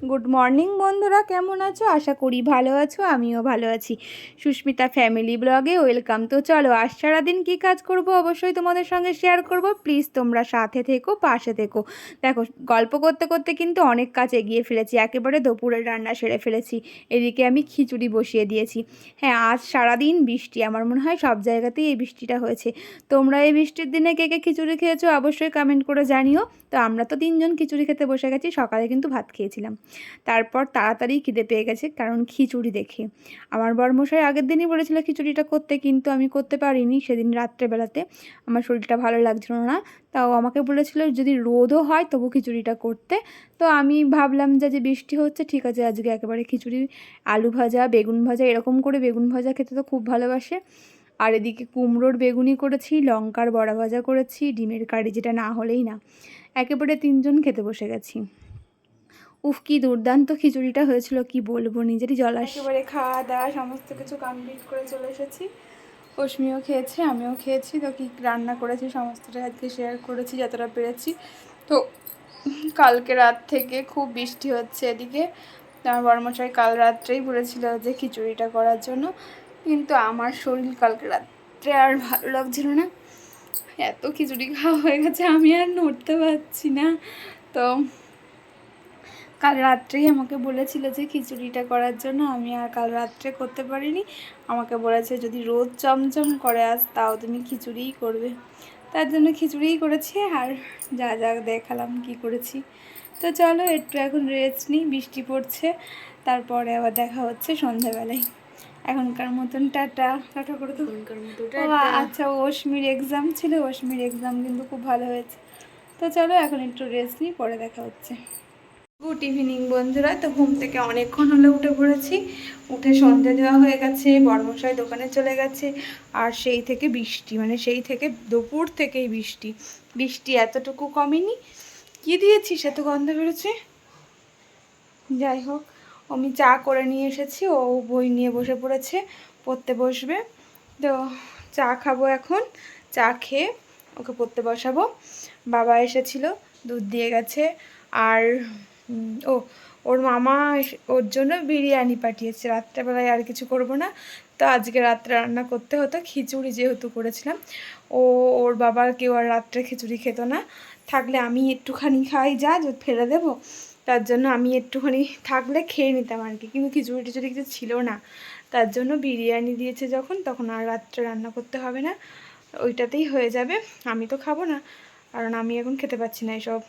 Good morning বন্ধুরা, কেমন আছো? আশা করি ভালো আছো, আমিও ভালো আছি। সুস্মিতা ফ্যামিলি ব্লগে ওয়েলকাম। তো চলো, আজ সারাদিন কী কাজ করব অবশ্যই তোমাদের সঙ্গে শেয়ার করব। প্লিজ তোমরা সাথে থেকো, পাশে থেকো। দেখো, গল্প করতে করতে কিন্তু অনেক কাজ এগিয়ে ফেলেছি, একেবারে দুপুরের রান্না সেরে ফেলেছি। এদিকে আমি খিচুড়ি বসিয়ে দিয়েছি। হ্যাঁ, আজ সারাদিন বৃষ্টি, আমার মনে হয় সব জায়গাতেই এই বৃষ্টিটা হয়েছে। তোমরা এই বৃষ্টির দিনে কে কে খিচুড়ি খেয়েছো অবশ্যই কমেন্ট করে জানিও। তো আমরা তো 3জন খিচুড়ি খেতে বসে গেছি, সকালে কিন্তু ভাত খেয়েছিলাম। তারপর তাড়াতাড়ি খিদে পেয়ে গেছে, কারণ খিচুড়ি দেখে। আমার বরমশাই আগের দিনই বলেছিল খিচুড়িটা করতে, কিন্তু আমি করতে পারিনি সেদিন রাত্রেবেলাতে। আমার শরীরটা ভালো লাগছিল না, তাও আমাকে বলেছিল যদি রোদও হয় তবু খিচুড়িটা করতে। তো আমি ভাবলাম যে বৃষ্টি হচ্ছে, ঠিক আছে আজকে একেবারে খিচুড়ি, আলু ভাজা, বেগুন ভাজা, এরকম করে বেগুন ভাজা খেতে তো খুব ভালোবাসে। আর এদিকে কুমড়োর বেগুনি করেছি, লঙ্কার বড়া ভাজা করেছি, ডিমের কারি, যেটা না হলেই না। একেবারে 3জন খেতে বসে গেছি। উফ, কি দুর্দান্ত খিচুড়িটা হয়েছিল, কি বলবো, নিজেরই জল আসে। একেবারে খাওয়া দাওয়া সমস্ত কিছু কমপ্লিট করে চলে এসেছি। অশ্মিও খেয়েছে, আমিও খেয়েছি। তো কী রান্না করেছি সমস্তটা আজকে শেয়ার করেছি যতটা পেরেছি। তো কালকে রাত থেকে খুব বৃষ্টি হচ্ছে এদিকে। আমার বড়মশাই কাল রাত্রেই বলেছিল যে খিচুড়িটা করার জন্য, কিন্তু আমার শরীর কালকে রাত্রে আর ভালো লাগছিল না। এত খিচুড়ি খাওয়া হয়ে গেছে, আমি আর নড়তে পারছি না। তো কাল রাত্রেই আমাকে বলেছিল যে খিচুড়িটা করার জন্য, আমি আর কাল রাত্রে করতে পারিনি। আমাকে বলেছে যদি রোদ চমচম করে আজ তাও তুমি খিচুড়িই করবে। তার জন্য খিচুড়িই করেছি, আর যা যা দেখালাম কি করেছি। তো চলো একটু এখন রেস্ট নিই, বৃষ্টি পড়ছে, তারপরে আবার দেখা হচ্ছে সন্ধ্যাবেলায়। এখনকার মতন টাটা। টাটা করে তো আচ্ছা, অশ্মির এক্সাম ছিল, অশ্মির এক্সাম কিন্তু খুব ভালো হয়েছে। তো চলো এখন একটু রেস্ট নিই, পরে দেখা হচ্ছে। গুড ইভিনিং বন্ধুরা। তো ঘুম থেকে অনেকক্ষণ হলে উঠে পড়েছি, উঠে সন্ধ্যা দেওয়া হয়ে গেছে, বড়মশাই দোকানে চলে গেছে। আর সেই থেকে বৃষ্টি, মানে সেই থেকে দুপুর থেকেই বৃষ্টি। বৃষ্টি এতটুকু কমেনি। কি দিয়েছিস এত গন্ধ বেরোচ্ছে? যাই হোক, আমি চা করে নিয়ে এসেছি, ও বই নিয়ে বসে পড়েছে, পড়তে বসবে। তো চা খাবো এখন, চা খেয়ে ওকে পড়তে বসাবো। বাবা এসেছিল, দুধ দিয়ে গেছে। আর ও ওর মামা ওর জন্য বিরিয়ানি পাঠিয়েছে। রাত্রেবেলায় আর কিছু করব না, তো আজকে রাত্রে রান্না করতে হতো, খিচুড়ি যেহেতু করেছিলাম। ওর বাবার কেউ আর রাত্রে খিচুড়ি খেত না, থাকলে আমি একটুখানি খাই, যা ফেলে দেবো, তার জন্য আমি একটুখানি থাকলে খেয়ে নিতাম আর কি। কিন্তু খিচুড়ি টিচুড়ি কিছু ছিল না, তার জন্য বিরিয়ানি দিয়েছে যখন, তখন আর রাত্রে রান্না করতে হবে না, ওইটাতেই হয়ে যাবে। আমি তো খাবো না, কারণ আমি এখন খেতে পাচ্ছি না এসব।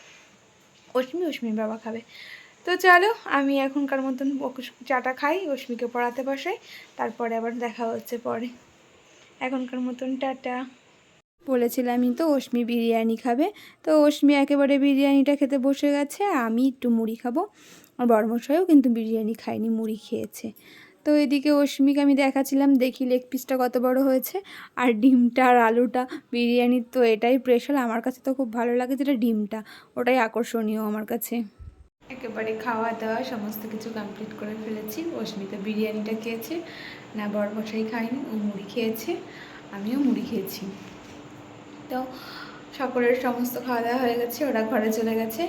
অশ্মির বাবা খাবে। তো চলো, আমি এখনকার মতন চাটা খাই, অশ্মিকে পড়াতে বসাই, তারপরে আবার দেখা হচ্ছে পরে। এখনকার মতন টাটা। বলেছিলামই তো অশ্মি বিরিয়ানি খাবে, তো অশ্মি একেবারে বিরিয়ানিটা খেতে বসে গেছে, আমি একটু মুড়ি খাবো। আর বড়মশাইও কিন্তু বিরিয়ানি খায়নি, মুড়ি খেয়েছে। তো এদিকে অশ্মিকে আমি দেখাচ্ছিলাম, দেখি লেগ পিসটা কত বড় হয়েছে, আর ডিমটা আর আলুটা। বিরিয়ানির তো এটাই স্পেশাল, আমার কাছে তো খুব ভালো লাগে যেটা ডিমটা, ওটাই আকর্ষণীয় আমার কাছে। একেবারে খাওয়া দাওয়া সমস্ত কিছু কমপ্লিট করে ফেলেছি। অস্মিতা বিরিয়ানিটা খেয়েছে, না বরমশাই খায়নি, ও মুড়ি খেয়েছে, আমিও মুড়ি খেয়েছি। তো সকলের সমস্ত খাওয়া দাওয়া হয়ে গেছে, ওরা ঘরে চলে গেছে।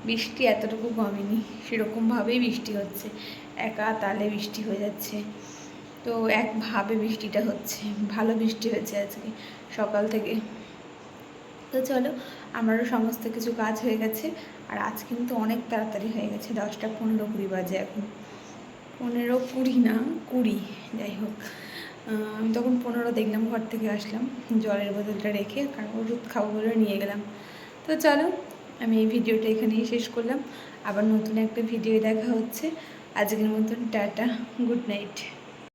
বৃষ্টি এতটুকু কমেনি, সেরকমভাবেই বৃষ্টি হচ্ছে, একা তালে বৃষ্টি হয়ে যাচ্ছে। তো একভাবে বৃষ্টিটা হচ্ছে, ভালো বৃষ্টি হয়েছে আজকে সকাল থেকে। তো চলো, আমারও সমস্ত কিছু কাজ হয়ে গেছে। আর আজ কিন্তু অনেক তাড়াতাড়ি হয়ে গেছে, 10টা 15-20 বাজে এখন, 15-20 না 20, যাই হোক। আমি তখন 15 দেখলাম, ঘর থেকে আসলাম জলের বোতলটা রেখে, কারণ ওষুধ খাবো বলে নিয়ে গেলাম। তো চলো, আমি এই ভিডিওটা এখানেই শেষ করলাম, আবার নতুন একটা ভিডিও দেখা হচ্ছে। আজকের মতন টাটা, গুড নাইট।